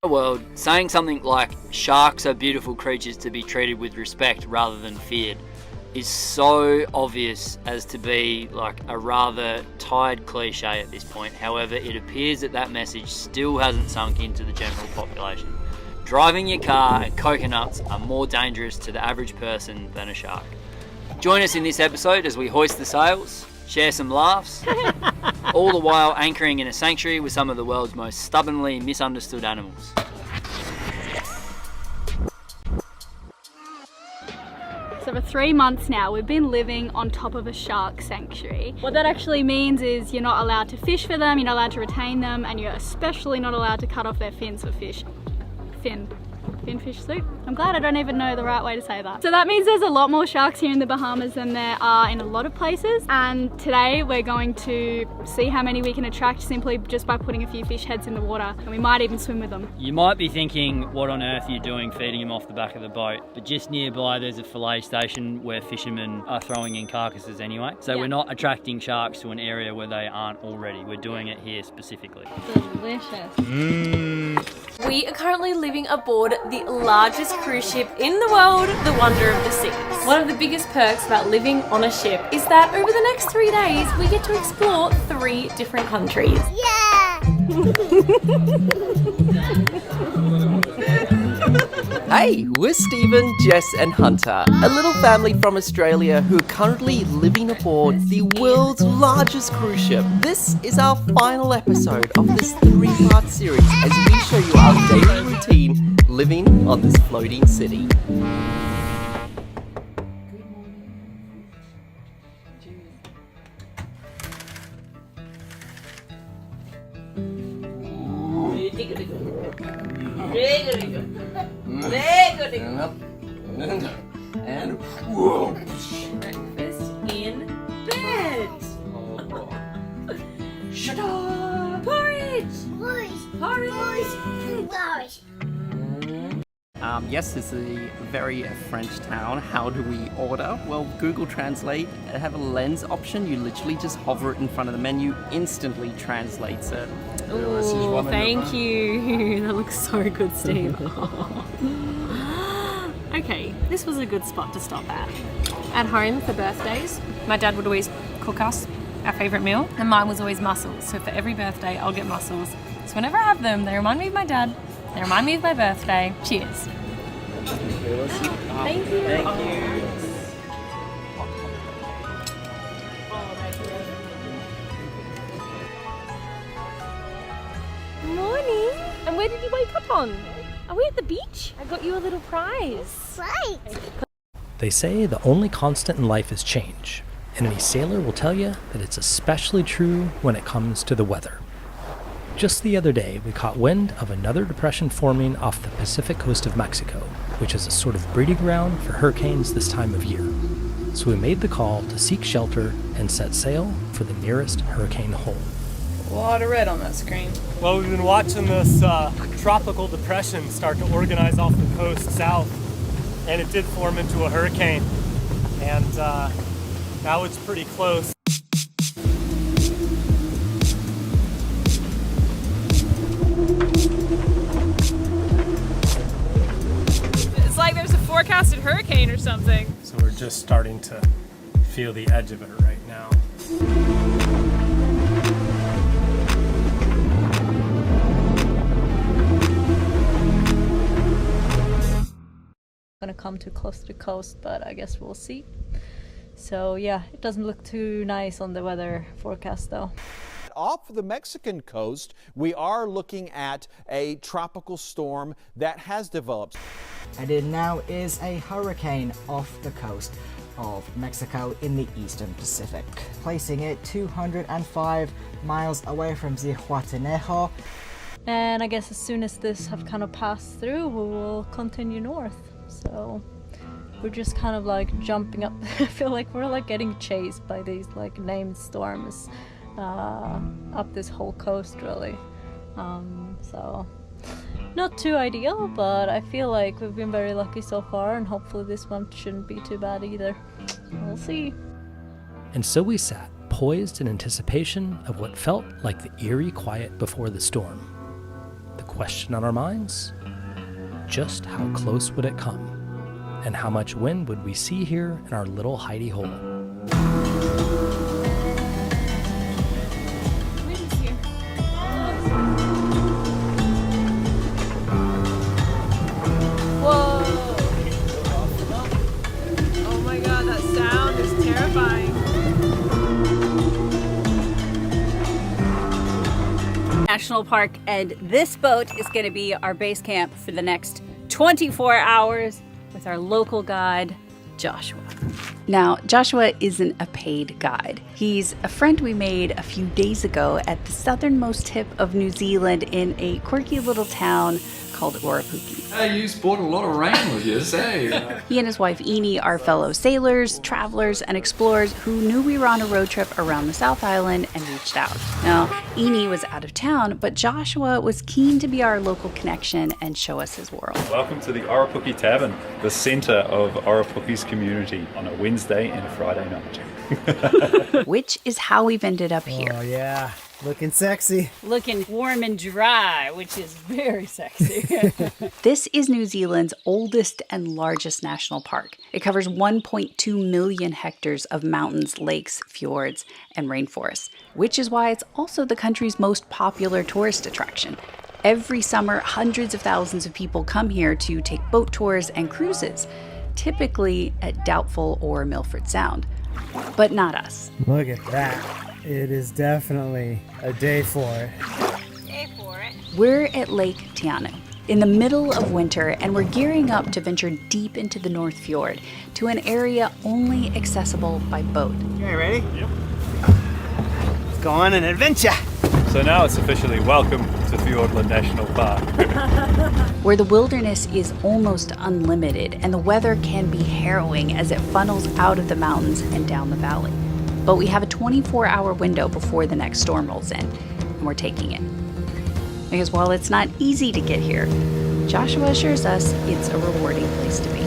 world, saying something like sharks are beautiful creatures to be treated with respect rather than feared is so obvious as to be like a rather tired cliche at this point. However, it appears that message still hasn't sunk into the general population. Driving your car and coconuts are more dangerous to the average person than a shark. Join us in this episode as we hoist the sails, share some laughs, all the while anchoring in a sanctuary with some of the world's most stubbornly misunderstood animals. So for 3 months now, we've been living on top of a shark sanctuary. What that actually means is you're not allowed to fish for them, you're not allowed to retain them, and you're especially not allowed to cut off their fins for fish. Finfish soup? I'm glad I don't even know the right way to say that. So that means there's a lot more sharks here in the Bahamas than there are in a lot of places. And today we're going to see how many we can attract simply just by putting a few fish heads in the water. And we might even swim with them. You might be thinking, what on earth are you doing feeding them off the back of the boat? But just nearby there's a fillet station where fishermen are throwing in carcasses anyway. So We're not attracting sharks to an area where they aren't already. We're doing it here specifically. Delicious. We are currently living aboard the largest cruise ship in the world, the Wonder of the Seas. One of the biggest perks about living on a ship is that over the next 3 days, we get to explore 3 different countries. Yeah! Hey, we're Stephen, Jess and Hunter, a little family from Australia who are currently living aboard the world's largest cruise ship. This is our final episode of this 3-part series as we show you our daily routine living on this floating city. And whoa. Breakfast in bed. Shut up! Porridge! Yes, this is a very French town. How do we order? Well, Google Translate have a lens option. You literally just hover it in front of the menu, instantly translates it. Oh, thank you. That looks so good, Steve. Okay, this was a good spot to stop at. At home for birthdays, my dad would always cook us our favourite meal, and mine was always mussels. So for every birthday, I'll get mussels. So whenever I have them, they remind me of my dad, they remind me of my birthday. Cheers. Thank you. Thank you. Morning. And where did you wake up on? Are we at the beach? I got you a little prize. Right. They say the only constant in life is change, and any sailor will tell you that it's especially true when it comes to the weather. Just the other day, we caught wind of another depression forming off the Pacific coast of Mexico, which is a sort of breeding ground for hurricanes this time of year. So we made the call to seek shelter and set sail for the nearest hurricane hole. A lot of red on that screen. Well, we've been watching this tropical depression start to organize off the coast south, and it did form into a hurricane, and now it's pretty close. It's like there's a forecasted hurricane or something. So we're just starting to feel the edge of it right now. Gonna come too close to the coast, but I guess we'll see. So yeah, it doesn't look too nice on the weather forecast though. Off the Mexican coast, we are looking at a tropical storm that has developed. And it now is a hurricane off the coast of Mexico in the eastern Pacific, placing it 205 miles away from Zihuatanejo. And I guess as soon as this have kind of passed through, we will continue north. So we're just kind of like jumping up. I feel like we're like getting chased by these like named storms up this whole coast really. So not too ideal, but I feel like we've been very lucky so far, and hopefully this one shouldn't be too bad either. We'll see. And so we sat, poised in anticipation of what felt like the eerie quiet before the storm. The question on our minds: just how close would it come? And how much wind would we see here in our little hidey hole? Whoa! Oh my god, that sound is terrifying. National Park, and this boat is going to be our base camp for the next 24 hours with our local guide, Joshua. Now, Joshua isn't a paid guide. He's a friend we made a few days ago at the southernmost tip of New Zealand in a quirky little town called Oropuki. Hey, you brought a lot of rain with you, say. He and his wife Eni are fellow sailors, travelers, and explorers who knew we were on a road trip around the South Island and reached out. Now, Eni was out of town, but Joshua was keen to be our local connection and show us his world. Welcome to the Oropuki Tavern, the centre of Oropuki's community on a Wednesday and a Friday night. Which is how we've ended up here. Oh yeah, looking sexy. Looking warm and dry, which is very sexy. This is New Zealand's oldest and largest national park. It covers 1.2 million hectares of mountains, lakes, fjords, and rainforests, which is why it's also the country's most popular tourist attraction. Every summer, hundreds of thousands of people come here to take boat tours and cruises, typically at Doubtful or Milford Sound. But not us. Look at that. It is definitely a day for it. We're at Lake Tianu in the middle of winter, and we're gearing up to venture deep into the North Fjord to an area only accessible by boat. Okay, ready? Yep. Let's go on an adventure. So now it's officially welcome to Fiordland National Park. Where the wilderness is almost unlimited and the weather can be harrowing as it funnels out of the mountains and down the valley. But we have a 24-hour window before the next storm rolls in, and we're taking it. Because while it's not easy to get here, Joshua assures us it's a rewarding place to be.